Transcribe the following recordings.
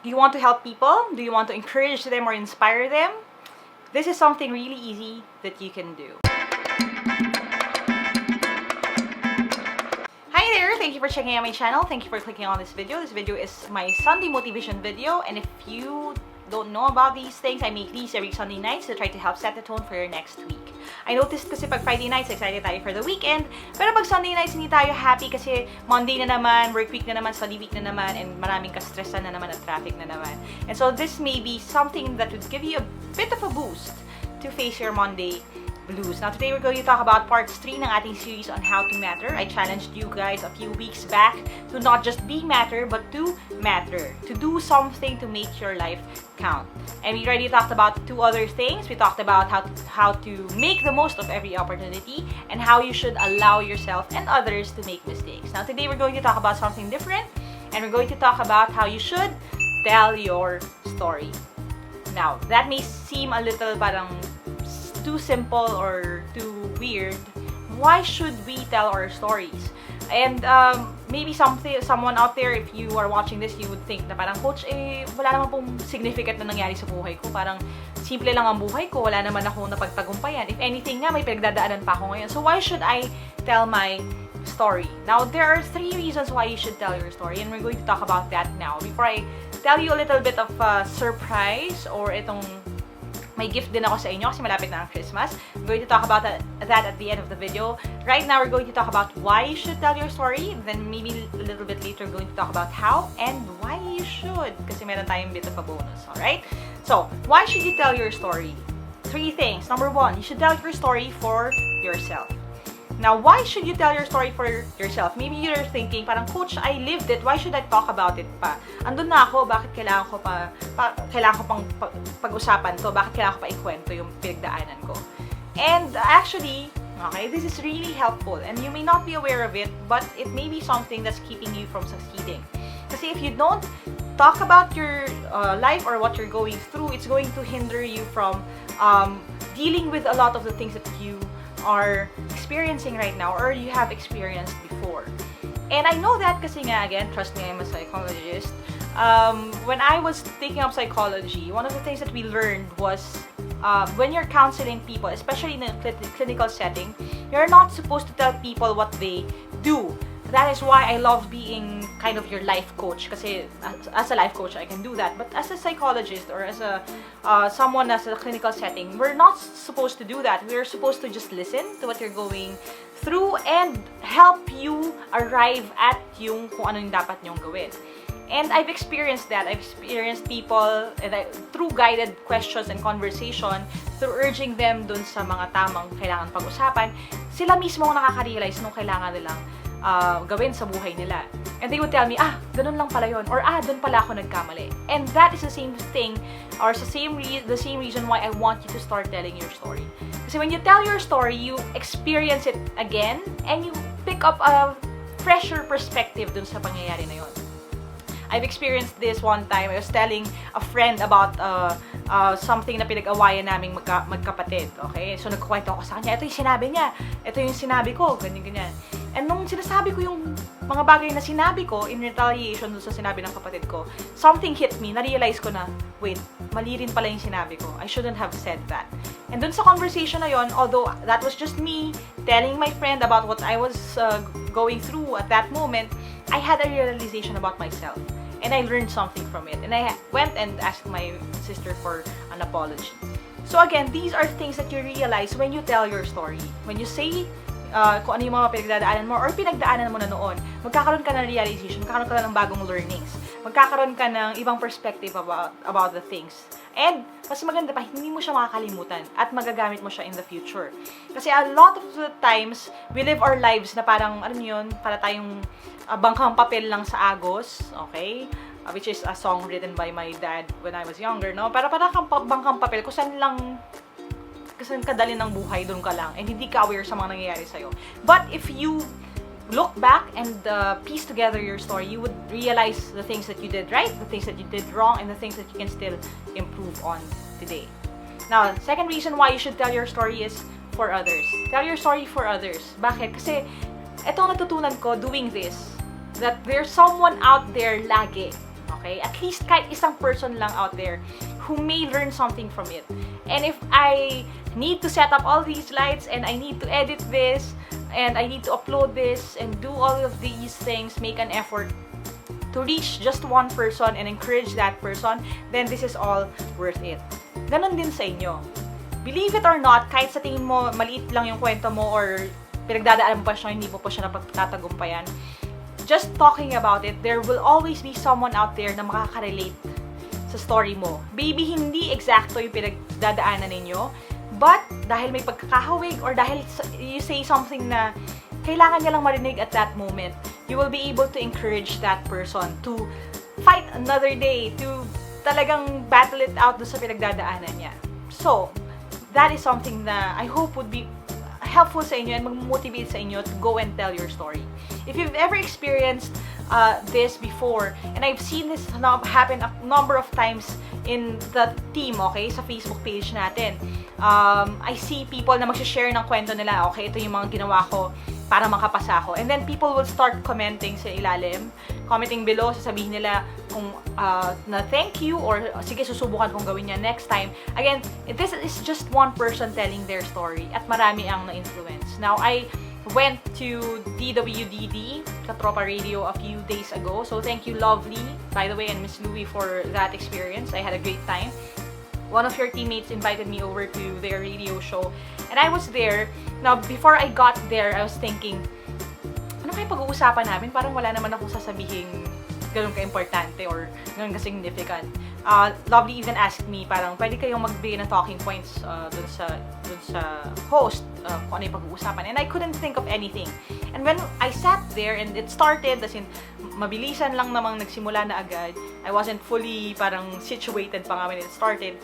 Do you want to help people? Do you want to encourage them or inspire them? This is something really easy that you can do. Hi there! Thank you for checking out my channel. Thank you for clicking on this video. This video is my Sunday motivation video, and if you don't know about these things, I make these every Sunday nights to try to help set the tone for your next week. I noticed kasi pag Friday nights, excited tayo for the weekend, pero pag Sunday nights, hindi tayo happy kasi Monday na naman, work week na naman, study week na naman, and maraming ka-stressan na naman at traffic na naman. And so this may be something that would give you a bit of a boost to face your Monday blues. Now today we're going to talk about part 3 ng ating series on how to matter. I challenged you guys a few weeks back to not just be matter, but to matter. To do something to make your life count. And we already talked about 2 other things. We talked about how to make the most of every opportunity and how you should allow yourself and others to make mistakes. Now today we're going to talk about something different, and we're going to talk about how you should tell your story. Now, that may seem a little parang too simple or too weird. Why should we tell our stories? And maybe someone out there, if you are watching this, you would think na parang, Coach, wala naman pong significant na nangyari sa buhay ko. Parang simple lang ang buhay ko. Wala naman ako napagtagumpayan. If anything nga, may pinagdadaanan pa ako ngayon. So why should I tell my story? Now, there are 3 reasons why you should tell your story, and we're going to talk about that now. Before I tell you a little bit of surprise or itong may gift din ako sa inyo kasi malapit na ang Christmas. I'm going to talk about that at the end of the video. Right now, we're going to talk about why you should tell your story. Then maybe a little bit later, we're going to talk about how and why you should. Kasi meron tayong bit of a bonus, alright? So, why should you tell your story? 3 things. Number 1, you should tell your story for yourself. Now, why should you tell your story for yourself? Maybe you're thinking, parang, Coach, I lived it. Why should I talk about it pa? Andun na ako, bakit kailangan ko pang pag-usapan to? Bakit kailangan ko pa ikwento yung pinagdaanan ko? And actually, okay, this is really helpful. And you may not be aware of it, but it may be something that's keeping you from succeeding. Kasi if you don't talk about your life or what you're going through, it's going to hinder you from dealing with a lot of the things that you are experiencing right now or you have experienced before. And I know that kasi nga, again, trust me, I'm a psychologist. When I was taking up psychology, one of the things that we learned was when you're counseling people, especially in a clinical setting, you're not supposed to tell people what they do. That is why I love being kind of your life coach. Kasi as a life coach, I can do that. But as a psychologist or as a someone as a clinical setting, we're not supposed to do that. We're supposed to just listen to what you're going through and help you arrive at yung kung ano yung dapat nyong gawin. And I've experienced that. I've experienced people through guided questions and conversation, through urging them dun sa mga tamang kailangan pag-usapan, sila mismo ang nakaka-realize nung kailangan nilang gawin sa buhay nila. And they would tell me, ganun lang pala yun, or dun pala ako nagkamali. And that is the same thing, or the same reason why I want you to start telling your story. Kasi when you tell your story, you experience it again, and you pick up a fresher perspective dun sa pangyayari na yun. I've experienced this one time. I was telling a friend about something na pinag-awayan naming magkapatid. Okay? So, nagkukwento ako sa kanya. Ito yung sinabi niya. Ito yung sinabi ko. Ganyan. And nung sinasabi ko yung mga bagay na sinabi ko in retaliation dun sa sinabi ng kapatid ko, something hit me. Na-realize ko na, wait, mali rin pala yung sinabi ko. I shouldn't have said that. And dun sa conversation na yon, although that was just me telling my friend about what I was going through at that moment, I had a realization about myself. And I learned something from it. And I went and asked my sister for an apology. So again, these are things that you realize when you tell your story. When you say kung ano yung mga pinagdadaanan mo or pinagdaanan mo na noon, magkakaroon ka ng realization, magkakaroon ka ng bagong learnings, magkakaroon ka ng ibang perspective about the things. And mas maganda pa, hindi mo siya makakalimutan at magagamit mo siya in the future. Kasi a lot of the times, we live our lives na parang, ano yun, para tayong bangkang papel lang sa agos, okay? Which is a song written by my dad when I was younger, no? Para kang bangkang papel, kung saan kadali ng buhay, doon ka lang. And hindi ka aware sa mga nangyayari sa'yo. But if you look back and piece together your story, you would realize the things that you did right, the things that you did wrong, and the things that you can still improve on today. Now, second reason why you should tell your story is for others. Tell your story for others. Bakit? Kasi ito ang natutunan ko doing this, that there's someone out there lagi, Okay? At least kahit isang person lang out there who may learn something from it. And if I need to set up all these lights and I need to edit this and I need to upload this and do all of these things, make an effort to reach just one person and encourage that person, then this is all worth it. Ganon din sa inyo. Believe it or not, kahit sa tingin mo maliit lang yung kwento mo or pinagdadaan mo pa siya, hindi mo pa siya napagtatagumpayan, just talking about it, there will always be someone out there na makaka-relate sa story mo. Maybe hindi eksakto yung pinagdadaanan ninyo, but dahil may pagkakahawig or dahil you say something na kailangan niya lang marinig at that moment, you will be able to encourage that person to fight another day, to talagang battle it out doon sa pinagdadaanan niya. So, that is something na I hope would be helpful sa inyo and mag-motivate sa inyo to go and tell your story. If you've ever experienced this before, and I've seen this happen a number of times in the team, okay, sa Facebook page natin, I see people na mag-share ng kwento nila, okay, ito yung mga ginawa ko para makapasa ako. And then people will start commenting sa ilalim, commenting below, sasabihin nila kung na thank you or sige, susubukan kong gawin niya next time. Again, this is just one person telling their story at marami ang na-influence. Now, I went to DWDD, Katropa Radio, a few days ago. So, thank you, Lovely, by the way, and Miss Louie for that experience. I had a great time. One of your teammates invited me over to their radio show, and I was there. Now, before I got there, I was thinking, ano kayo pag-uusapan namin? Parang wala naman akong sasabihin ganun ka-importante or ganun ka-significant. Lovely even asked me, parang pwede kayong magbigay ng talking points dun sa host kung ano yung pag-uusapan. And I couldn't think of anything. And when I sat there and it started, as in, mabilisan lang namang nagsimula na agad. I wasn't fully parang situated pa nga when it started.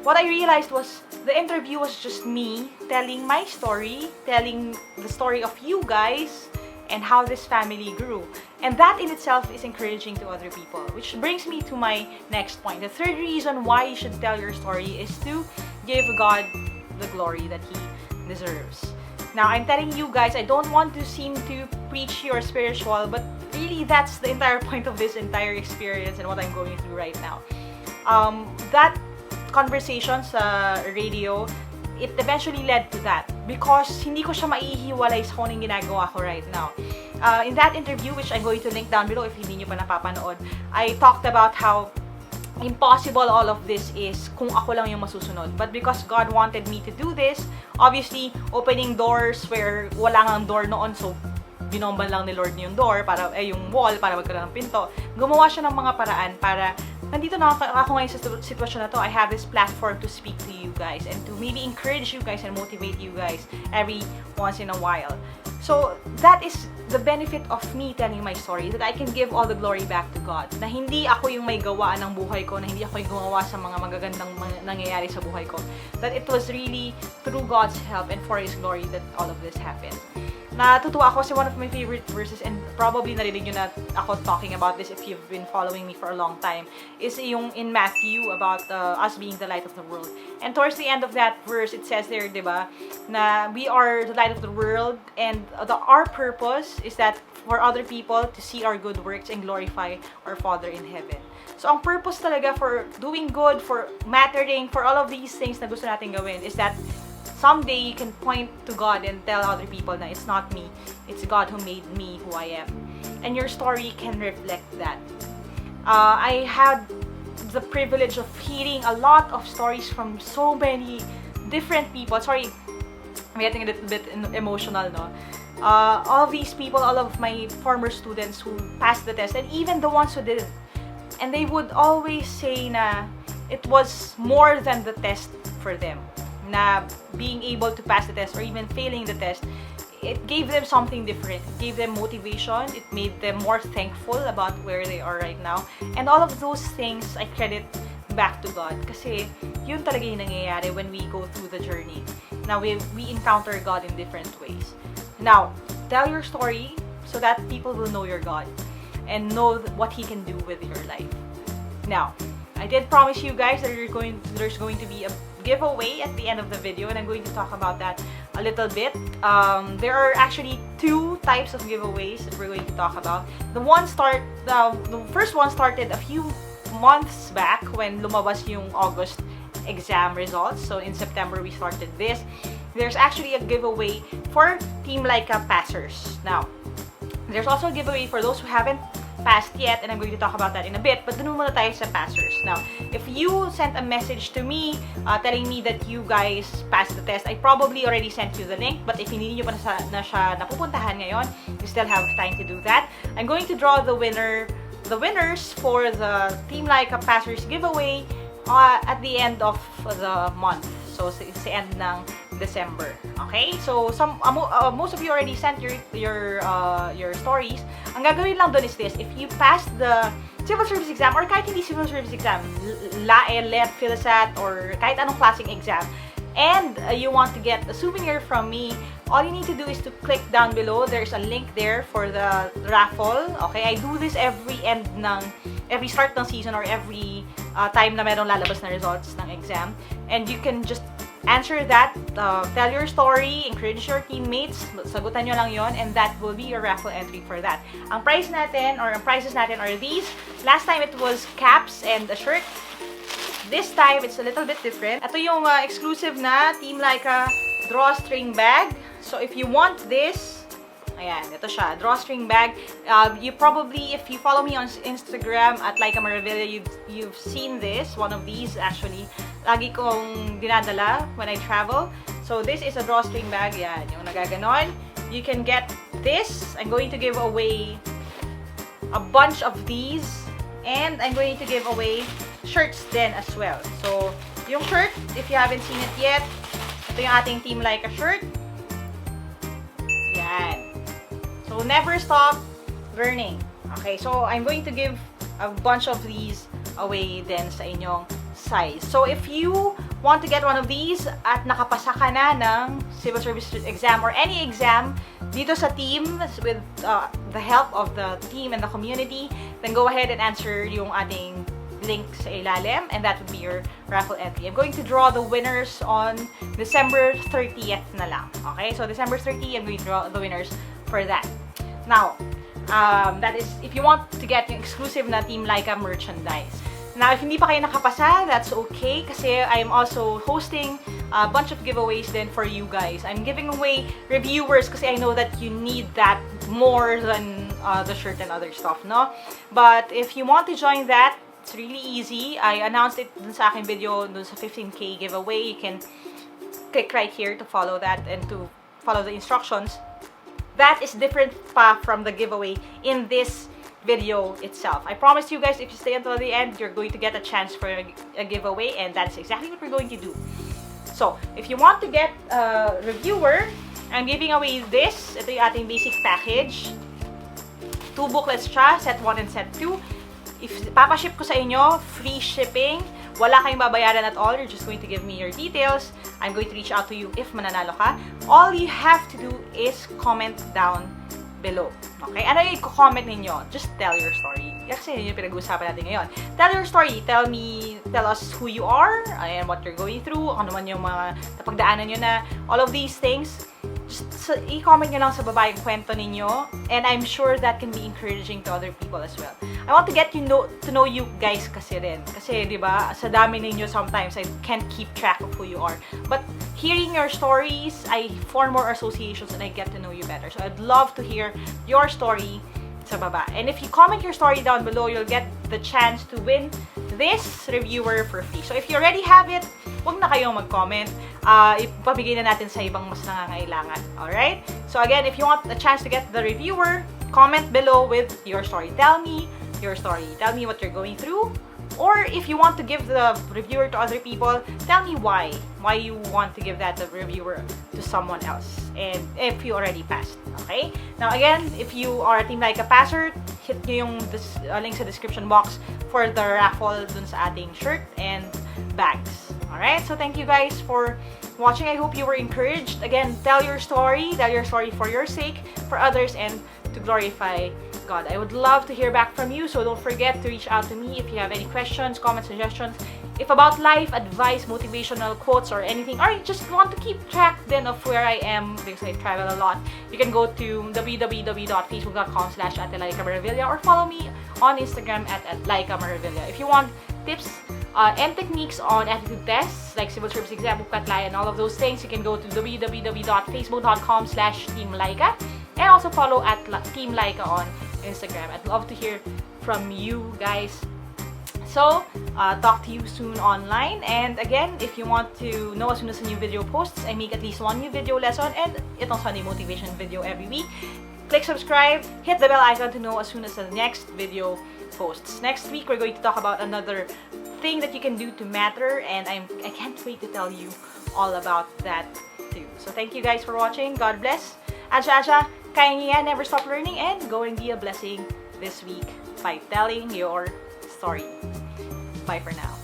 What I realized was the interview was just me telling my story, telling the story of you guys, and how this family grew. And that in itself is encouraging to other people. Which brings me to my next point. The third reason why you should tell your story is to give God the glory that He deserves. Now, I'm telling you guys, I don't want to seem to preach or spiritual, but really that's the entire point of this entire experience and what I'm going through right now. That conversation sa radio, it eventually led to that because hindi ko siya maihiwalay sa kung anong ginagawa ko right now. In that interview, which I'm going to link down below if hindi nyo pa napapanood, I talked about how impossible all of this is kung ako lang yung masusunod. But because God wanted me to do this, obviously, opening doors where wala nga ang door noon, so binomban lang ni Lord yung door, para, yung wall, para magkaroon ng pinto. Gumawa siya ng mga paraan para nandito na ako ngayon sa sitwasyon na to. I have this platform to speak to you guys and to maybe encourage you guys and motivate you guys every once in a while. So, that is the benefit of me telling my story, that I can give all the glory back to God. Na hindi ako yung may gawa ng buhay ko, na hindi ako yung gumawa sa mga magagandang nangyayari sa buhay ko. That it was really through God's help and for His glory that all of this happened. Natutuwa ako kasi one of my favorite verses, and probably narinig nyo na ako talking about this if you've been following me for a long time, is yung in Matthew about us being the light of the world. And towards the end of that verse, it says there, diba, na we are the light of the world, and our purpose is that for other people to see our good works and glorify our Father in heaven. So, ang purpose talaga for doing good, for mattering, for all of these things na gusto natin gawin is that someday you can point to God and tell other people na it's not me, it's God who made me who I am. And your story can reflect that. I had the privilege of hearing a lot of stories from so many different people. Sorry, I'm getting a little bit emotional, no? All of these people, all of my former students who passed the test, and even the ones who didn't. And they would always say na it was more than the test for them. Na being able to pass the test or even failing the test, it gave them something different. It gave them motivation. It made them more thankful about where they are right now. And all of those things, I credit back to God. Kasi yun talaga yung nangyayari when we go through the journey. Now, we encounter God in different ways. Now, tell your story so that people will know your God and know what He can do with your life. Now, I did promise you guys that there's going to be a giveaway at the end of the video, and I'm going to talk about that a little bit. There are actually two types of giveaways that we're going to talk about. The first one started a few months back when lumabas yung August exam results. So in September we started this. There's actually a giveaway for Team Lyqa passers. Now, there's also a giveaway for those who haven't passed yet, and I'm going to talk about that in a bit, but dun muna tayo sa passers. Now, if you sent a message to me telling me that you guys passed the test, I probably already sent you the link, but if hindi nyo pa na siya napupuntahan ngayon, you still have time to do that. I'm going to draw the winners for the Team Lyqa passers giveaway at the end of the month. So, sa end ng December. Okay? So, most of you already sent your stories. Ang gagawin lang doon is this. If you pass the civil service exam, or kahit hindi civil service exam, LAE, LET, PhilSat, or kahit anong klaseng exam, and you want to get a souvenir from me, all you need to do is to click down below. There's a link there for the raffle. Okay? I do this every start ng season, or every time na merong lalabas na results ng exam. And you can just answer that, tell your story, encourage your teammates, sagutan nyo lang yon, and that will be your raffle entry for that. Ang prize natin, or ang prizes natin are these. Last time it was caps and a shirt. This time, it's a little bit different. Ito yung exclusive na Team Lyqa drawstring bag. So if you want this, ayan, ito siya, drawstring bag. You probably, if you follow me on Instagram at Lyqa Maravilla, you've seen this, one of these actually. Lagi kong dinadala when I travel. So this is a drawstring bag, yan, yung nagaganon. You can get this. I'm going to give away a bunch of these, and I'm going to give away shirts then as well. So yung shirt, if you haven't seen it yet, ito yung ating Team Lyqa shirt. Yan. So, never stop learning. Okay, so I'm going to give a bunch of these away din sa inyong size. So, if you want to get one of these at nakapasa ka na ng civil service exam or any exam dito sa team with the help of the team and the community, then go ahead and answer yung ating link sa ilalim, and that would be your raffle entry. I'm going to draw the winners on December 30th na lang. Okay, so December 30th, I'm going to draw the winners for that. Now, that is if you want to get yung exclusive na Team Lyqa merchandise. Now, if hindi pa kayo nakapasa, that's okay kasi I'm also hosting a bunch of giveaways then for you guys. I'm giving away reviewers kasi I know that you need that more than the shirt and other stuff, no? But if you want to join that, it's really easy. I announced it dun sa aking video dun sa 15K giveaway. You can click right here to follow that and to follow the instructions. That is different pa from the giveaway in this video itself. I promise you guys, if you stay until the end, you're going to get a chance for a giveaway, and that's exactly what we're going to do. So, if you want to get a reviewer, I'm giving away this. Ito yung ating basic package. 2 booklets siya, set 1 and set 2. If papaship ko sa inyo, free shipping. Wala kayong babayaran at all. You're just going to give me your details. I'm going to reach out to you if mananalo ka. All you have to do is comment down below. Okay? Ano yung i-comment ninyo? Just tell your story. Kasi yun yung pinag-uusapan natin ngayon. Tell your story. Tell us who you are and what you're going through. Ano naman yung mga napagdaanan nyo na. All of these things. Just i-comment nyo lang sa baba yung kwento ninyo, and I'm sure that can be encouraging to other people as well. I want to get to know you guys kasi rin. Kasi, di ba, sa dami ninyo sometimes, I can't keep track of who you are. But hearing your stories, I form more associations and I get to know you better. So I'd love to hear your story sa baba. And if you comment your story down below, you'll get the chance to win this reviewer for free. So if you already have it, huwag na kayong mag-comment. Ipabigay na natin sa ibang mas nangangailangan. Alright? So again, if you want a chance to get the reviewer, comment below with your story. Tell me your story. Tell me what you're going through. Or if you want to give the reviewer to other people, tell me why. Why you want to give that the reviewer to someone else. And if you already passed. Okay? Now again, if you are a Team Lyqa passer, hit nyo yung link sa description box for the raffle dun sa ating shirt and bags. Alright? So thank you guys for watching. I hope you were encouraged. Again, tell your story. Tell your story for your sake, for others, and to glorify God, I would love to hear back from you. So don't forget to reach out to me if you have any questions, comments, suggestions. If about life, advice, motivational quotes, or anything, or you just want to keep track then of where I am because I travel a lot, you can go to www.facebook.com/@LyqaMaravilla or follow me on Instagram at LyqaMaravilla. If you want tips and techniques on attitude tests like civil service exam, Katla, and all of those things, you can go to www.facebook.com/Team Lyqa and also follow at Team Lyqa on Instagram. I'd love to hear from you guys. So, talk to you soon online. And again, if you want to know as soon as a new video posts, I make at least one new video lesson and itong Sunday motivation video every week. Click subscribe, hit the bell icon to know as soon as the next video posts. Next week, we're going to talk about another thing that you can do to matter, and I can't wait to tell you all about that too. So thank you guys for watching. God bless. Acha, kaya niya, never stop learning, and go and be a blessing this week by telling your story. Bye for now.